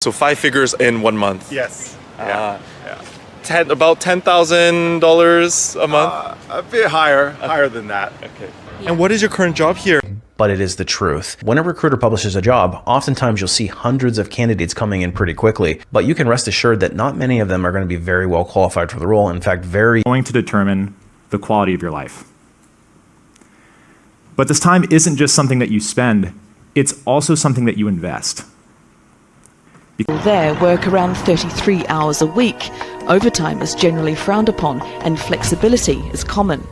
So 5 figures in 1 month. Yes. Yeah. Yeah. About $10,000 a month. A bit higher than that. Okay. And what is your current job here? But it is the truth. When a recruiter publishes a job, oftentimes you'll see hundreds of candidates coming in pretty quickly, but you can rest assured that not many of them are going to be very well qualified for the role. In fact, going to determine the quality of your life. But this time isn't just something that you spend, it's also something that you invest. There work around 33 hours a week. Overtime is generally frowned upon and flexibility is common.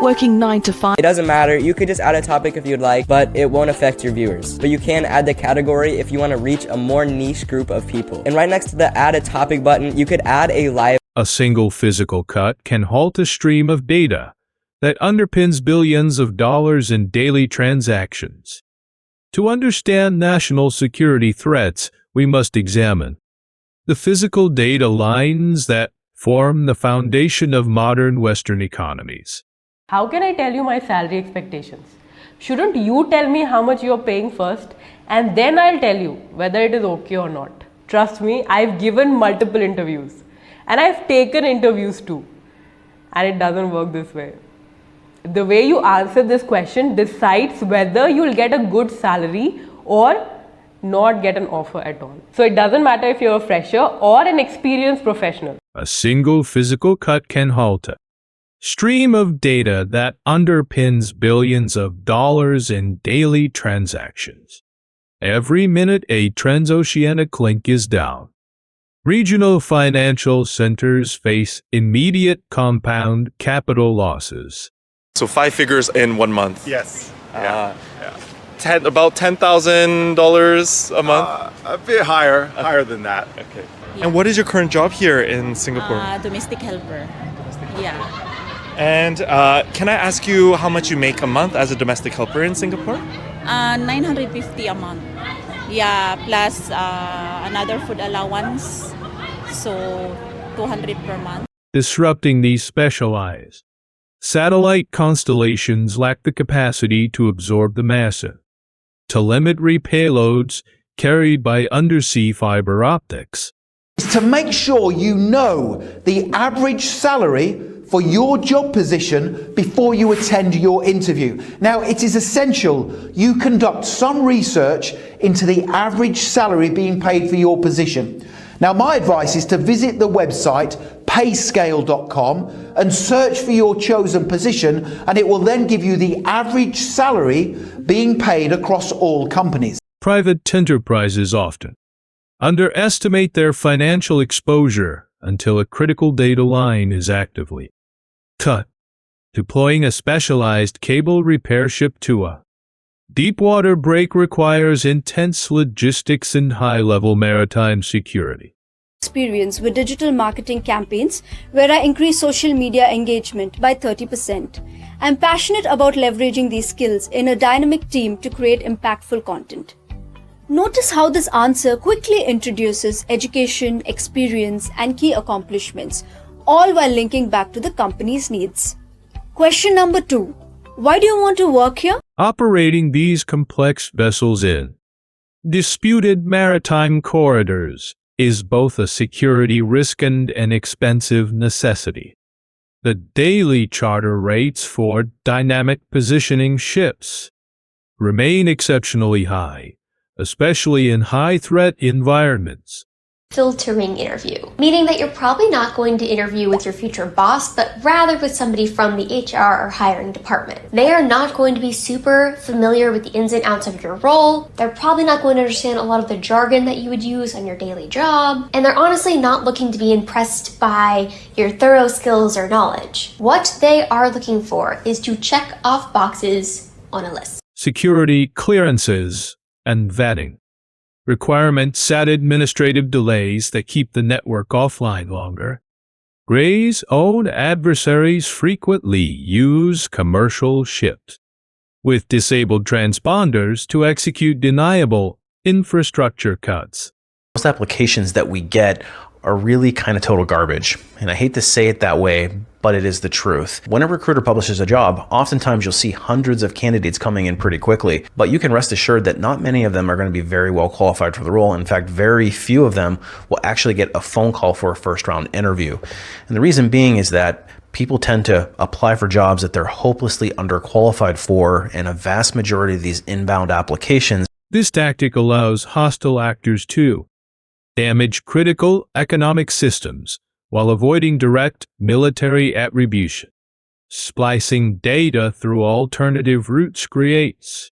Working 9 to 5. It doesn't matter, you could just add a topic if you'd like, but it won't affect your viewers. But you can add the category if you want to reach a more niche group of people. And right next to the add a topic button, you could add a live. A single physical cut can halt a stream of data that underpins billions of dollars in daily transactions. To understand national security threats, we must examine the physical data lines that form the foundation of modern Western economies. How can I tell you my salary expectations? Shouldn't you tell me how much you're paying first, and then I'll tell you whether it is okay or not? Trust me, I've given multiple interviews and I've taken interviews too, and it doesn't work this way. The way you answer this question decides whether you'll get a good salary or not get an offer at all. So it doesn't matter if you're a fresher or an experienced professional. A single physical cut can halt a stream of data that underpins billions of dollars in daily transactions. Every minute a transoceanic link is down, regional financial centers face immediate compound capital losses. So 5 figures in 1 month. Yes. About $10,000 a month. A bit higher than that. Okay. And what is your current job here in Singapore? Domestic helper. Yeah. And can I ask you how much you make a month as a domestic helper in Singapore? 950 a month. Yeah, plus another food allowance. So 200 per month. Disrupting these specialized satellite constellations lack the capacity to absorb the massive telemetry payloads carried by undersea fiber optics. To make sure you know the average salary for your job position before you attend your interview. Now, it is essential you conduct some research into the average salary being paid for your position. Now, my advice is to visit the website payscale.com and search for your chosen position, and it will then give you the average salary being paid across all companies. Private enterprises often underestimate their financial exposure until a critical data line is actively cut. Deploying a specialized cable repair ship to a deepwater break requires intense logistics and high-level maritime security. Experience with digital marketing campaigns where I increase social media engagement by 30%. I'm passionate about leveraging these skills in a dynamic team to create impactful content. Notice how this answer quickly introduces education, experience, and key accomplishments, all while linking back to the company's needs. Question number 2. Why do you want to work here? Operating these complex vessels in disputed maritime corridors is both a security risk and an expensive necessity. The daily charter rates for dynamic positioning ships remain exceptionally high, especially in high-threat environments. Filtering interview, meaning that you're probably not going to interview with your future boss, but rather with somebody from the HR or hiring department. They are not going to be super familiar with the ins and outs of your role. They're probably not going to understand a lot of the jargon that you would use on your daily job. And they're honestly not looking to be impressed by your thorough skills or knowledge. What they are looking for is to check off boxes on a list. Security clearances and vetting. Requirements add administrative delays that keep the network offline longer. Gray's own adversaries frequently use commercial ships with disabled transponders to execute deniable infrastructure cuts. Most applications that we get are really kind of total garbage. And I hate to say it that way, but it is the truth. When a recruiter publishes a job, oftentimes you'll see hundreds of candidates coming in pretty quickly, but you can rest assured that not many of them are going to be very well qualified for the role. In fact, very few of them will actually get a phone call for a first round interview. And the reason being is that people tend to apply for jobs that they're hopelessly underqualified for, and a vast majority of these inbound applications. This tactic allows hostile actors to damage critical economic systems while avoiding direct military attribution. Splicing data through alternative routes creates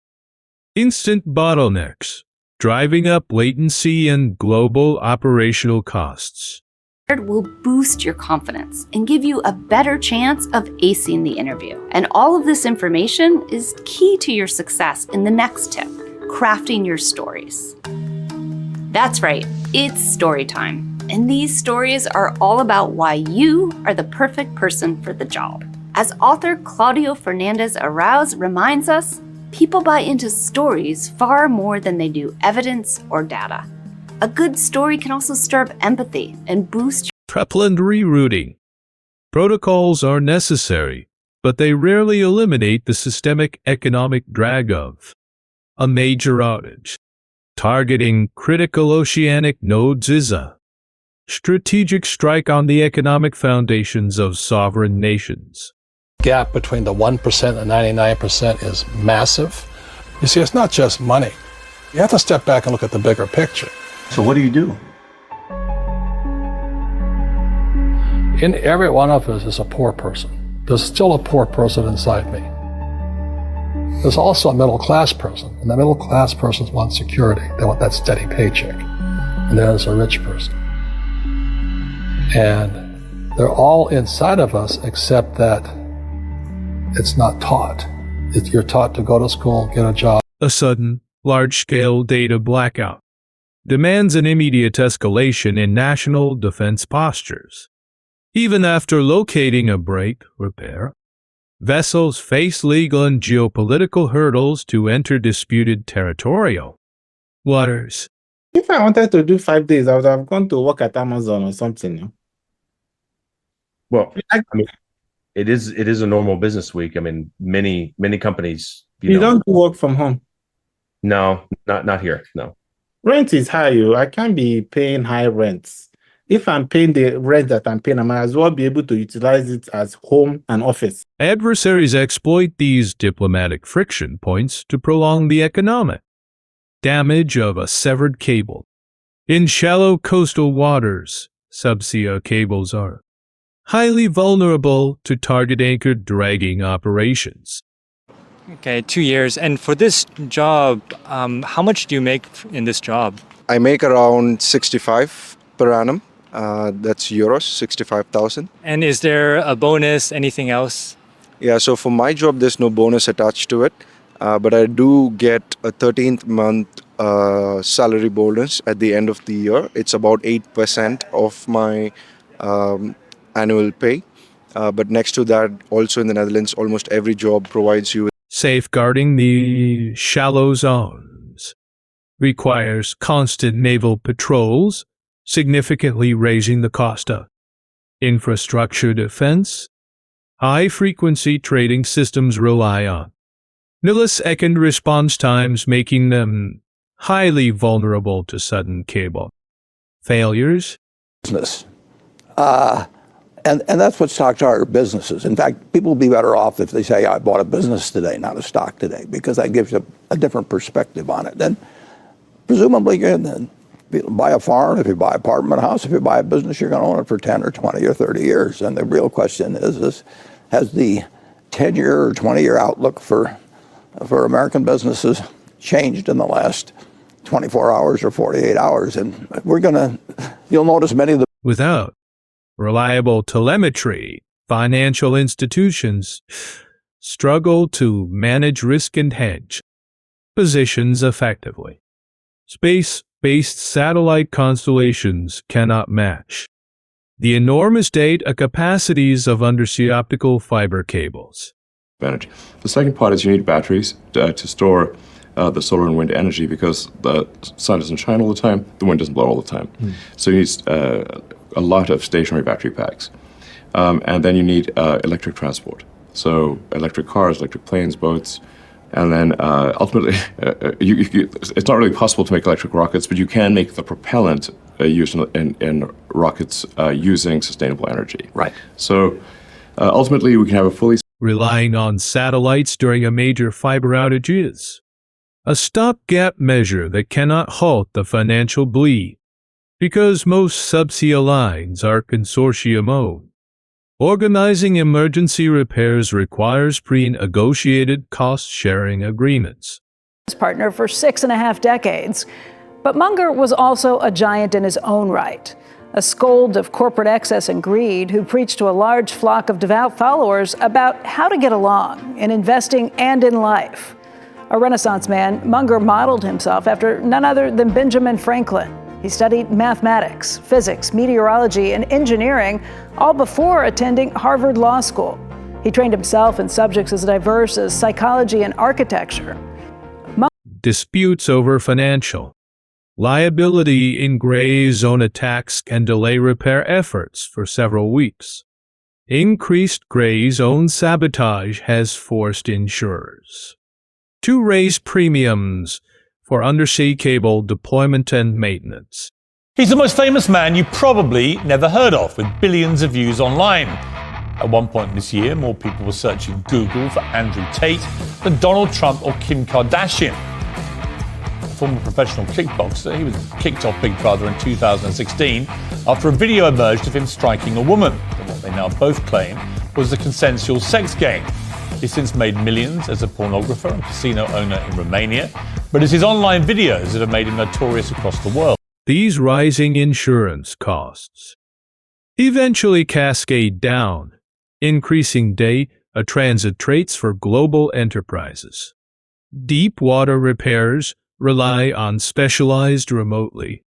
instant bottlenecks, driving up latency and global operational costs. Will boost your confidence and give you a better chance of acing the interview. And all of this information is key to your success in the next tip, crafting your stories. That's right, it's story time. And these stories are all about why you are the perfect person for the job. As author Claudio Fernandez Arauz reminds us, people buy into stories far more than they do evidence or data. A good story can also stir up empathy and boost Prepland rerouting. Protocols are necessary, but they rarely eliminate the systemic economic drag of a major outage. Targeting critical oceanic nodes is a strategic strike on the economic foundations of sovereign nations. Gap between the 1% and 99% is massive. You see, it's not just money. You have to step back and look at the bigger picture. So what do you do? In every one of us is a poor person. There's still a poor person inside me. There's also a middle class person, and the middle class person wants security. They want that steady paycheck. And there's a rich person. And they're all inside of us, except that it's not taught. You're taught to go to school, get a job. A sudden, large-scale data blackout demands an immediate escalation in national defense postures. Even after locating a break, repair, vessels face legal and geopolitical hurdles to enter disputed territorial waters. If I wanted to do 5 days, I would have gone to work at Amazon or something. Well, I mean, it is a normal business week. I mean, many companies. You don't work from home. No, not here. No. Rent is high. I can't be paying high rents. If I'm paying the rent that I'm paying, I might as well be able to utilize it as home and office. Adversaries exploit these diplomatic friction points to prolong the economic damage of a severed cable. In shallow coastal waters, subsea cables are highly vulnerable to target-anchored dragging operations. Okay, 2 years. And for this job, how much do you make in this job? I make around 65 per annum. That's euros, 65,000. And is there a bonus, anything else? Yeah, so for my job, there's no bonus attached to it. But I do get a 13th month salary bonus at the end of the year. It's about 8% of my annual pay. But next to that, also in the Netherlands, almost every job provides you with safeguarding the shallow zones requires constant naval patrols, significantly raising the cost of infrastructure defense. High-frequency trading systems rely on millisecond response times, making them highly vulnerable to sudden cable failures. Business. And that's what stocks are, businesses. In fact, people will be better off if they say, I bought a business today, not a stock today, because that gives you a different perspective on it. Then presumably you can buy a farm, if you buy an apartment house, if you buy a business, you're going to own it for 10 or 20 or 30 years. And the real question is has the 10-year or 20-year outlook for American businesses changed in the last 24 hours or 48 hours? And you'll notice many of the... Without reliable telemetry, financial institutions struggle to manage risk and hedge positions effectively. Space-based satellite constellations cannot match the enormous data capacities of undersea optical fiber cables. Energy. The second part is you need batteries to store the solar and wind energy, because the sun doesn't shine all the time, the wind doesn't blow all the time. So you need a lot of stationary battery packs. And then you need electric transport. So electric cars, electric planes, boats. And then ultimately, it's not really possible to make electric rockets, but you can make the propellant used in rockets using sustainable energy. Right. So ultimately, we can have a fully... Relying on satellites during a major fiber outage is a stopgap measure that cannot halt the financial bleed, because most subsea lines are consortium-owned. Organizing emergency repairs requires pre-negotiated cost-sharing agreements. Partner for 6.5 decades. But Munger was also a giant in his own right, a scold of corporate excess and greed who preached to a large flock of devout followers about how to get along in investing and in life. A Renaissance man, Munger modeled himself after none other than Benjamin Franklin. He studied mathematics, physics, meteorology, and engineering, all before attending Harvard Law School. He trained himself in subjects as diverse as psychology and architecture. Disputes over financial liability in gray zone attacks can delay repair efforts for several weeks. Increased gray zone sabotage has forced insurers to raise premiums for undersea cable deployment and maintenance. He's the most famous man you probably never heard of, with billions of views online. At one point this year, more people were searching Google for Andrew Tate than Donald Trump or Kim Kardashian. A former professional kickboxer, he was kicked off Big Brother in 2016 after a video emerged of him striking a woman, in what they now both claim was a consensual sex game. He's since made millions as a pornographer and casino owner in Romania, but it's his online videos that have made him notorious across the world. These rising insurance costs eventually cascade down, increasing data transit rates for global enterprises. Deep water repairs rely on specialized remotely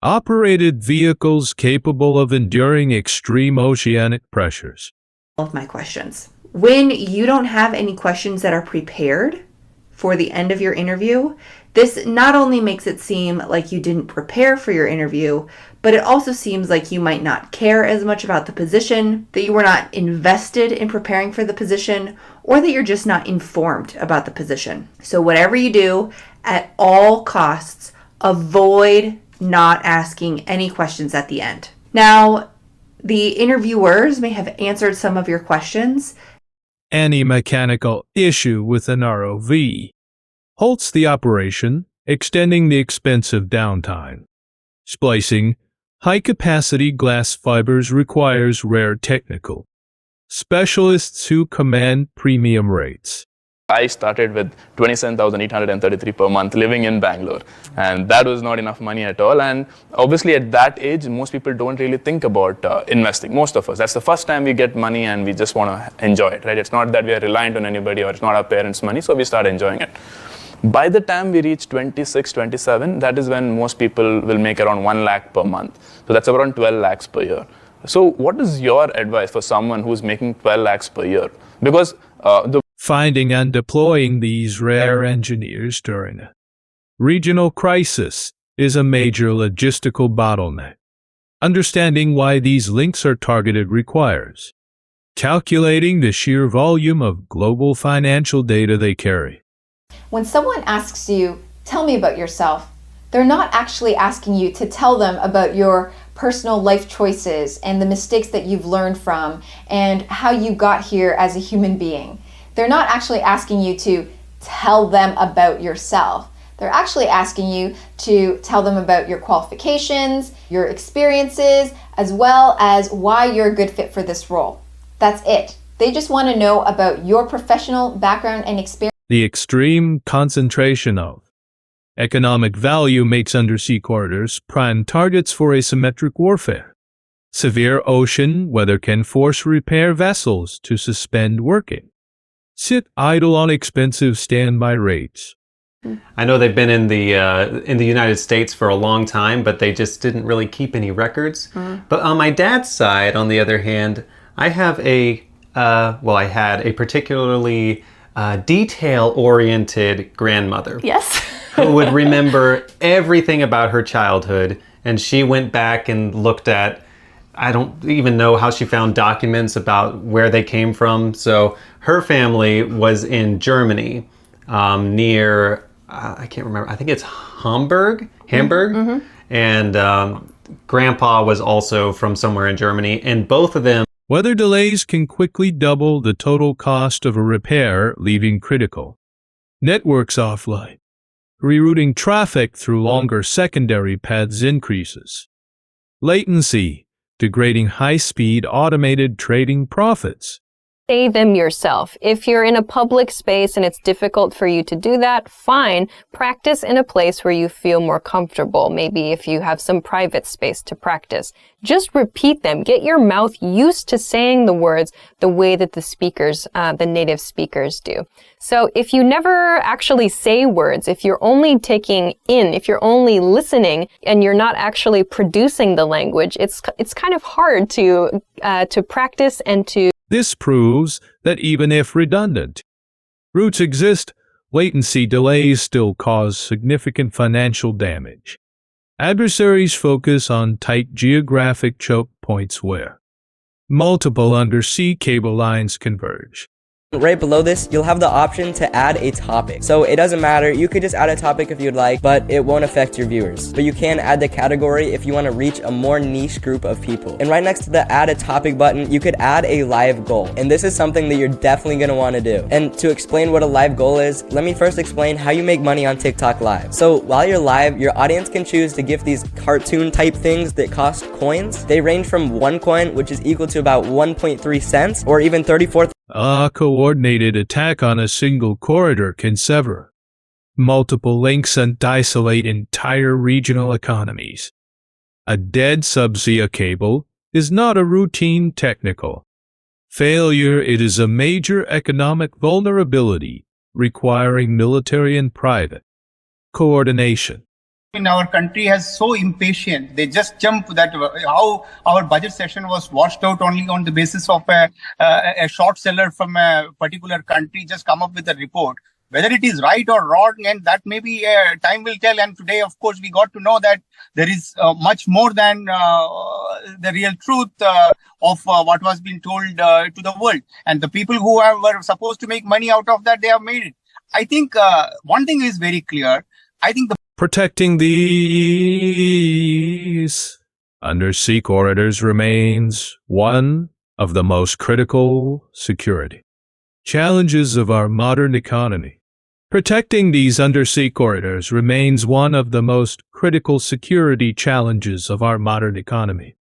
operated vehicles capable of enduring extreme oceanic pressures. All of my questions. When you don't have any questions that are prepared for the end of your interview, this not only makes it seem like you didn't prepare for your interview, but it also seems like you might not care as much about the position, that you were not invested in preparing for the position, or that you're just not informed about the position. So whatever you do, at all costs, avoid not asking any questions at the end. Now, the interviewers may have answered some of your questions. Any mechanical issue with an ROV halts the operation, extending the expensive downtime. Splicing high-capacity glass fibers requires rare technical specialists who command premium rates. I started with 27,833 per month living in Bangalore, and that was not enough money at all. And obviously at that age, most people don't really think about investing, most of us. That's the first time we get money and we just want to enjoy it, right? It's not that we are reliant on anybody or it's not our parents' money, so we start enjoying it. By the time we reach 26, 27, that is when most people will make around 1 lakh per month. So that's around 12 lakhs per year. So what is your advice for someone who's making 12 lakhs per year? Because finding and deploying these rare engineers during a regional crisis is a major logistical bottleneck. Understanding why these links are targeted requires calculating the sheer volume of global financial data they carry. When someone asks you, tell me about yourself, they're not actually asking you to tell them about your personal life choices and the mistakes that you've learned from and how you got here as a human being. They're not actually asking you to tell them about yourself. They're actually asking you to tell them about your qualifications, your experiences, as well as why you're a good fit for this role. That's it. They just want to know about your professional background and experience. The extreme concentration of economic value makes undersea corridors prime targets for asymmetric warfare. Severe ocean weather can force repair vessels to suspend working, sit idle on expensive standby rates. I know they've been in the United States for a long time, but they just didn't really keep any records. But on my dad's side, on the other hand, I have I had a particularly detail-oriented grandmother. Yes. Who would remember everything about her childhood, and she went back and looked at I don't even know how she found documents about where they came from. So her family was in Germany, near, I can't remember, I think it's Hamburg? And Grandpa was also from somewhere in Germany, and both of them. Weather delays can quickly double the total cost of a repair, leaving critical networks offline. Rerouting traffic through longer secondary paths increases latency, degrading high-speed automated trading profits. Say them yourself. If you're in a public space and it's difficult for you to do that, fine. Practice in a place where you feel more comfortable. Maybe if you have some private space to practice. Just repeat them. Get your mouth used to saying the words the way that the speakers, the native speakers do. So if you never actually say words, if you're only taking in, if you're only listening and you're not actually producing the language, it's kind of hard to practice and to. This proves that even if redundant routes exist, latency delays still cause significant financial damage. Adversaries focus on tight geographic choke points where multiple undersea cable lines converge. Right below this, you'll have the option to add a topic. So it doesn't matter, you could just add a topic if you'd like, but it won't affect your viewers. But you can add the category if you want to reach a more niche group of people. And right next to the add a topic button, you could add a live goal. And this is something that you're definitely going to want to do. And to explain what a live goal is, let me first explain how you make money on TikTok Live. So while you're live, your audience can choose to gift these cartoon type things that cost coins. They range from 1 coin, which is equal to about 1.3 cents, or even 34. A coordinated attack on a single corridor can sever multiple links and isolate entire regional economies. A dead subsea cable is not a routine technical failure, it is a major economic vulnerability requiring military and private coordination. In our country has so impatient, they just jump that how our budget session was washed out only on the basis of a short seller from a particular country just come up with a report. Whether it is right or wrong, and that maybe time will tell. And today, of course, we got to know that there is much more than the real truth of what was being told to the world. And the people who were supposed to make money out of that, they have made it. I think one thing is very clear. I think protecting these undersea corridors remains one of the most critical security challenges of our modern economy. Protecting these undersea corridors remains one of the most critical security challenges of our modern economy.